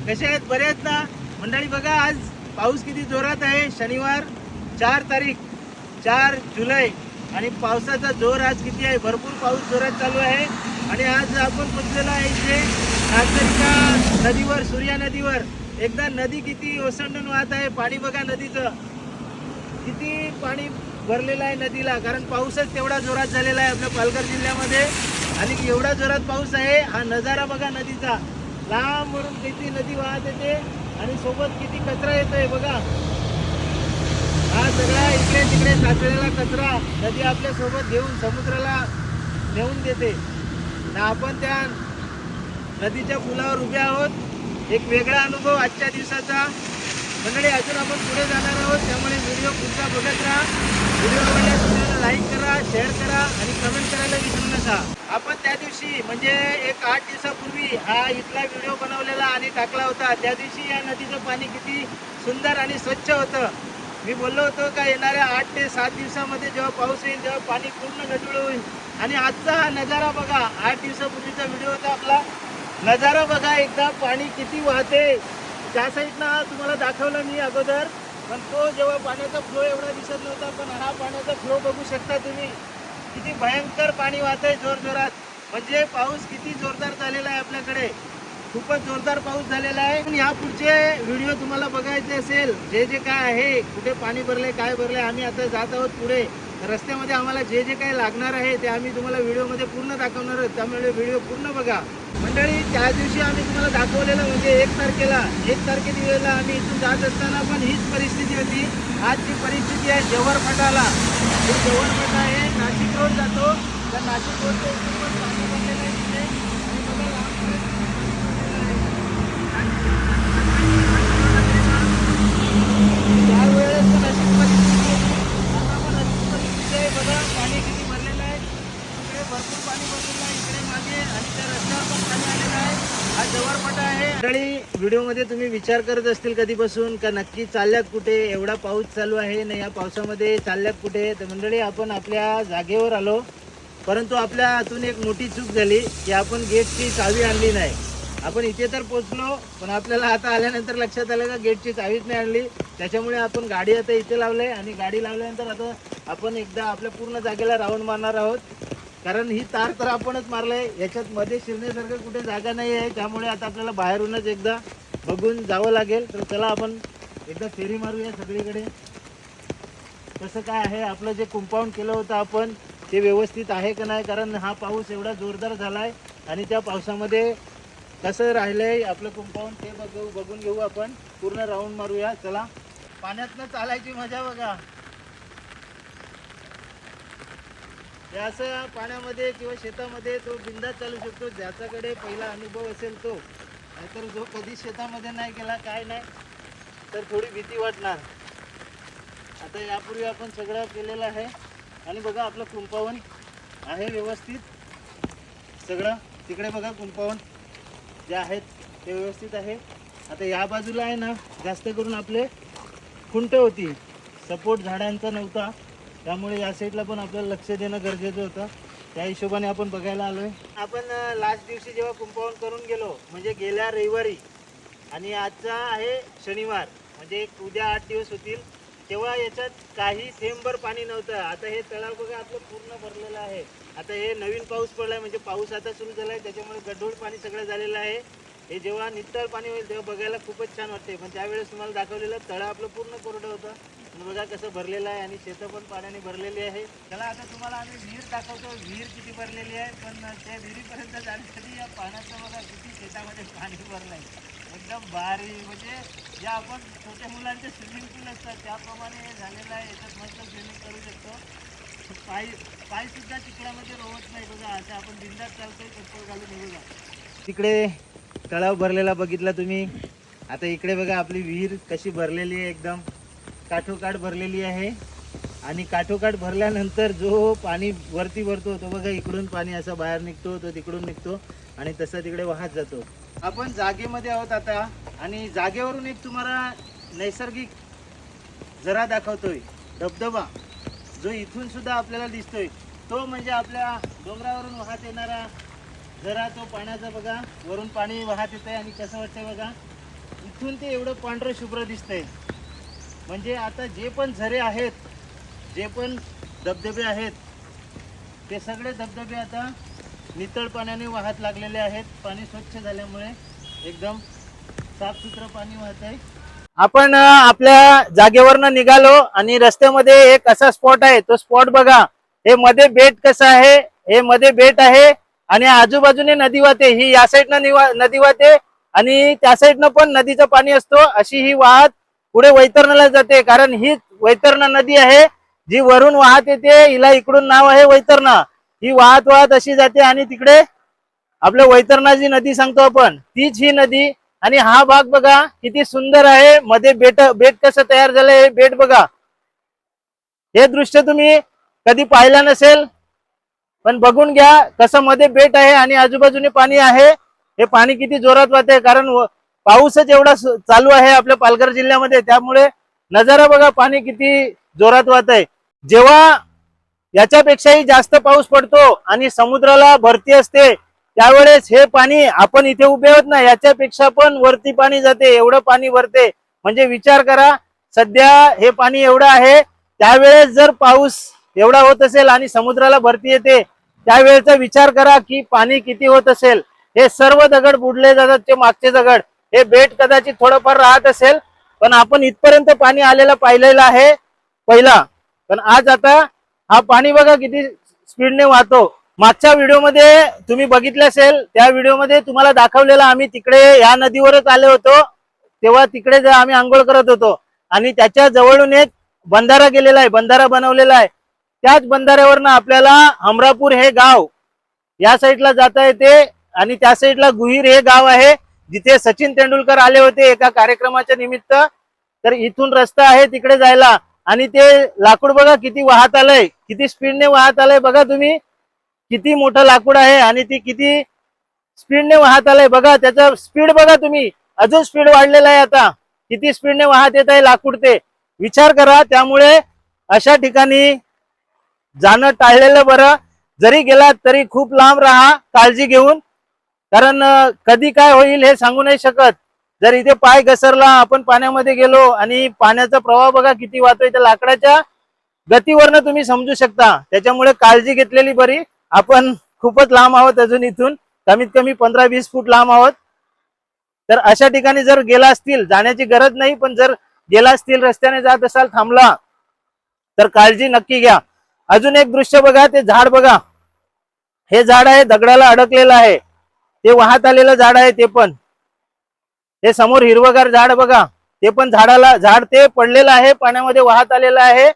कसे आहेत? बरे आहेत ना मंडळी? बघा आज पाऊस किती जोरात आहे. शनिवार 4 तारीख 4 जुलै आणि पावसाचा जोर आज किती आहे. भरपूर पाऊस जोरात चालू आहे. आणि आज आपण पोचलेलो आहे इथे नागरिका नदीवर, सूर्या नदीवर. एकदा नदी किती ओसंडून वाहत आहे. पाणी बघा नदीचं किती पाणी भरलेलं आहे नदीला, कारण पाऊसच तेवढा जोरात झालेला आहे आपल्या पालघर जिल्ह्यामध्ये. आणि एवढा जोरात पाऊस आहे. हा नजारा बघा नदीचा, लांबवरून किती नदी वाहत येते आणि सोबत किती कचरा येतोय बघा. हा सगळा इकडे तिकडे साचलेला कचरा नदी आपल्या सोबत घेऊन समुद्राला नेऊन देते ना. आपण त्या नदीच्या पुलावर उभे आहोत. एक वेगळा अनुभव आजच्या दिवसाचा. मंडळी अजून आपण पुढे जाणार आहोत, त्यामुळे व्हिडिओ पुढचा बघत राहा. व्हिडिओ आवडल्यास व्हिडिओला लाईक करा, शेअर करा आणि कमेंट करायला विसरू नका. आपण त्या दिवशी म्हणजे एक 8 दिवसापूर्वी हा इथला व्हिडिओ बनवलेला आणि टाकला होता. त्या दिवशी या नदीचं पाणी किती सुंदर आणि स्वच्छ होतं. मी बोललो होतो का येणाऱ्या 8 ते 7 दिवसामध्ये जेव्हा पाऊस येईल तेव्हा पाणी पूर्ण गढूळ होईल. आणि आजचा हा नजारा बघा, 8 दिवसापूर्वीचा व्हिडिओ होता आपला. नजारा बघा एकदा, पाणी किती वाहते. त्या साईडनं तुम्हाला दाखवलं मी अगोदर, पण तो जेव्हा पाण्याचा फ्लो एवढा दिसत नव्हता, पण हा पाण्याचा फ्लो बघू शकता तुम्ही. किती भयंकर पाणी वाहतंय जोरजोरात. म्हणजे पाऊस किती जोरदार झालेला आहे आपल्याकडे. खूपच जोरदार पाऊस झालेला आहे. पण या पुढचे व्हिडिओ तुम्हाला बघायचे असेल, जे जे काय आहे, कुठे पाणी भरले, काय भरले, आम्ही आता जात आहोत पुढे रस्त्यामध्ये. आम्हाला जे जे काही लागणार आहे ते आम्ही तुम्हाला व्हिडिओमध्ये पूर्ण दाखवणार आहोत, त्यामुळे व्हिडिओ पूर्ण बघा. मंडळी त्या दिवशी आम्ही तुम्हाला दाखवलेलं म्हणजे 1 तारखेला आम्ही इथून जात असताना पण हीच परिस्थिती होती. आज जी परिस्थिती आहे जव्हर फाटाला, हे जव्हर फाटा आहे, नाशिक रोड जातो. तर नाशिक रोडच्या इथून पण पाणी भरलेलं आहे तिथे. आणि बघा लांबपर्यंत त्यावेळेस नाशिक परिस्थिती, आता पण नाशिक परिस्थिती आहे. बघा पाणी किती भरलेलं आहे. इकडे भरपूर पाणी भरलेलं आहे, इकडे मागे, आणि त्या रस्त्यावर पण पाणी आलेलं आहे. हा जव्हरपटा आहे. मंडळी व्हिडिओमध्ये तुम्ही विचार करत असतील कधीपासून का नक्की चालल्यात कुठे, एवढा पाऊस चालू आहे ना, या पावसामध्ये चालल्यात कुठे. तर मंडळी आपण आपल्या जागेवर आलो, परंतु आपल्या हातून एक मोठी चूक झाली की आपण गेटची चावी आणली नाही. आपण इथे तर पोचलो, पण आपल्याला आता आल्यानंतर लक्षात आलं का गेटची चावीच नाही आणली. त्याच्यामुळे आपण गाडी आता इथे लावली आणि गाडी लावल्यानंतर आता आपण एकदा आपल्या पूर्ण जागेला राऊंड मारणार आहोत. कारण ही तार तर आपणच मारलंय, याच्यात मध्ये शिरण्यासारखं कुठे जागा नाही आहे. त्यामुळे आता आपल्याला बाहेरूनच एकदा बघून जावं लागेल. तर चला आपण एकदा फेरी मारूया सगळीकडे, कसं काय आहे. आपलं जे कंपाऊंड केलं होतं आपण ते व्यवस्थित आहे का नाही, कारण हा पाऊस एवढा जोरदार झाला आहे आणि त्या पावसामध्ये कसं राहिलंय आपलं कंपाऊंड ते बघून घेऊ आपण. पूर्ण राऊंड मारूया चला. पाण्यातनं चालायची मजा बघा. हे असं पाण्यामध्ये किंवा शेतामध्ये तो बिंदास चालू शकतो, ज्याच्याकडे पहिला अनुभव असेल तो. नाहीतर जो कधी शेतामध्ये नाही गेला काय नाही तर थोडी भीती वाटणार. आता यापूर्वी आपण सगळं केलेलं आहे. आणि बघा आपलं कंपाऊंड आहे व्यवस्थित सगळं. तिकडे बघा कंपाऊंड जे आहेत ते व्यवस्थित आहे. आता या बाजूला आहे ना, जास्त करून आपले खुंट होती, सपोर्ट झाडांचा नव्हता, त्यामुळे या साईडला पण आपल्याला लक्ष देणं गरजेचं होतं. त्या हिशोबाने आपण बघायला आलोय. आपण लास्ट दिवशी जेव्हा कंपाऊंड करून गेलो, म्हणजे गेल्या रविवारी, आणि आजचा आहे शनिवार, म्हणजे उद्या 8 दिवस होतील, तेव्हा याच्यात काही थेंबभर पाणी नव्हतं. आता हे तलाव बघा आपलं पूर्ण भरलेलं आहे. आता हे नवीन पाऊस पडलाय, म्हणजे पाऊस आता सुरू झाला आहे, त्याच्यामुळे गढूळ पाणी सगळं झालेलं आहे. हे जेव्हा नितळ पाणी होईल तेव्हा बघायला खूपच छान वाटते. पण त्यावेळेस तुम्हाला दाखवलेलं तळं आपलं पूर्ण कोरडं होतं. बघा कसं भरलेलं आहे आणि शेतं पण पाण्याने भरलेली आहे. चला आता तुम्हाला आम्ही विहीर दाखवतो, विहीर किती भरलेली आहे. पण त्या विहिरीपर्यंत जाण्यासाठी या पाण्याचं बघा किती शेतामध्ये पाणी भरलं आहे. एकदम भारी, म्हणजे ज्या आपण छोट्या मुलांचे स्विमिंग पूल असतात त्याप्रमाणे हे झालेलं आहे. याच्यात मस्त स्विमिंग करू शकतो. पाय सुद्धा चिखलामध्ये रोवत नाही बघा. असं आपण बिंदास चालतोय चप्पल घालून. बघा तिकडे तलाव भरलेला बघितला तुम्ही. आता इकडे बघा आपली विहीर कशी भरलेली आहे, एकदम काठोकाठ भरलेली आहे. आणि काठोकाठ भरल्यानंतर जो पाणी वरती भरतो तो बघा, इकडून पाणी असं बाहेर निघतो, तो तिकडून निघतो आणि तसं तिकडे वाहत जातो. आपण जागेमध्ये आहोत आता, आणि जागेवरून एक तुम्हाला नैसर्गिक झरा दाखवतोय, धबधबा, जो इथून सुद्धा आपल्याला दिसतोय. तो म्हणजे आपल्या डोंगरावरून वाहत येणारा झरा, तो पाण्याचा बघा, वरून पाणी वाहत येत आहे आणि कसं वाटतंय बघा. इथून ते एवढं पांढरं शुभ्र दिसतंय. म्हणजे आता जे पण झरे आहेत, जे पण धबधबे आहेत, ते सगळे धबधबे आता नितळ पाण्याने वाहत लागलेले आहेत. पाणी स्वच्छ झाल्यामुळे एकदम साफसुथरं पाणी वाहत आहे. आपण आपल्या जागेवरनं निघालो आणि रस्त्यामध्ये एक असा स्पॉट आहे, तो स्पॉट बघा. हे मध्ये बेट कसं आहे, हे मध्ये बेट आहे आणि आजूबाजूने नदी वाहते. ही या साईडनं नदी वाहते आणि त्या साईडनं पण नदीचं पाणी असतो. अशी ही वाहत पुढे वैतरणाला जाते, कारण ही वैतरणा नदी आहे जी वरून वाहत येते. हिला इकडून नाव आहे वैतरणा. ही वाहत वाहत अशी जाते आणि तिकडे आपलं वैतरणा जी नदी सांगतो आपण, तीच ही नदी. आणि हा भाग बघा किती सुंदर आहे. मध्ये बेट कसं तयार झालंय, हे बेट बघा. हे दृश्य तुम्ही कधी पाहिलं नसेल, पण बघून घ्या कसं मध्ये बेट आहे आणि आजूबाजूने पाणी आहे. हे पाणी किती जोरात वाहते, कारण पाऊसच एवढा चालू आहे आपल्या पालघर जिल्ह्यामध्ये. त्यामुळे नजारा बघा, पाणी किती जोरात वाहत आहे. जेव्हा याच्यापेक्षाही जास्त पाऊस पडतो आणि समुद्राला भरती असते, त्यावेळेस हे पाणी आपण इथे उभे आहोत ना, याच्यापेक्षा पण वरती पाणी जाते. एवढं पाणी भरते. म्हणजे विचार करा, सध्या हे पाणी एवढं आहे, त्यावेळेस जर पाऊस एवढा होत असेल आणि समुद्राला भरती येते, त्यावेळेचा विचार करा की पाणी किती होत असेल. हे सर्व दगड बुडले जातात, ते मागचे दगड. हे बेट कदाचित थोडंफार राहत असेल, पण आपण इथपर्यंत पाणी आलेलं पाहिलेलं आहे पहिला. पण आज आता हा पाणी बघा किती स्पीडने वाहतो. मागच्या व्हिडिओमध्ये तुम्ही बघितले असेल, त्या व्हिडिओमध्ये तुम्हाला दाखवलेला आम्ही तिकडे या नदीवरच आलो होतो. तेव्हा तिकडे आम्ही आंघोळ करत होतो आणि त्याच्या जवळून एक बंधारा गेलेला आहे, बंधारा बनवलेला आहे. त्याच बंधाऱ्यावरनं आपल्याला हमरापूर हे गाव या साईडला जाता येते आणि त्या साईडला गुहीर हे गाव आहे, जिथे सचिन तेंडुलकर आले होते एका कार्यक्रमाच्या निमित्त. तर इथून रस्ता आहे तिकडे जायला. आणि ते लाकूड बघा किती वाहत आलंय, किती स्पीडने वाहत आलंय बघा तुम्ही. किती मोठं लाकूड आहे आणि ती किती स्पीडने वाहत आलंय बघा. त्याचा स्पीड बघा तुम्ही, अजून स्पीड वाढलेला आहे आता. किती स्पीडने वाहत येत आहे लाकूड, ते विचार करा. त्यामुळे अशा ठिकाणी जाणं टाळलेलं बरं. जरी गेलात तरी खूप लांब राहा काळजी घेऊन, कारण कधी काय होईल हे सांगू नाही शकत. जर इथे पाय घसरला, आपण पाण्यामध्ये गेलो आणि पाण्याचा प्रवाह बघा किती वाहतोय, त्या लाकडाच्या गतीवरनं तुम्ही समजू शकता. त्याच्यामुळे काळजी घेतलेली बरी. आपण खूपच लांब आहोत अजून इथून, कमीत कमी 15-20 फूट लांब आहोत. तर अशा ठिकाणी जर गेला असतील, जाण्याची गरज नाही, पण जर गेला असतील, रस्त्याने जात असाल, थांबला, तर काळजी नक्की घ्या. अजून एक दृश्य बघा, ते झाड बघा. हे झाड आहे दगडाला अडकलेलं आहे, ते वाहत आलेलं झाड आहे. ते पण हे समोर हिरवगार झाड बघा, ते पण झाड ते पडलेलं आहे, पाण्यामध्ये वाहत आलेलं आहे.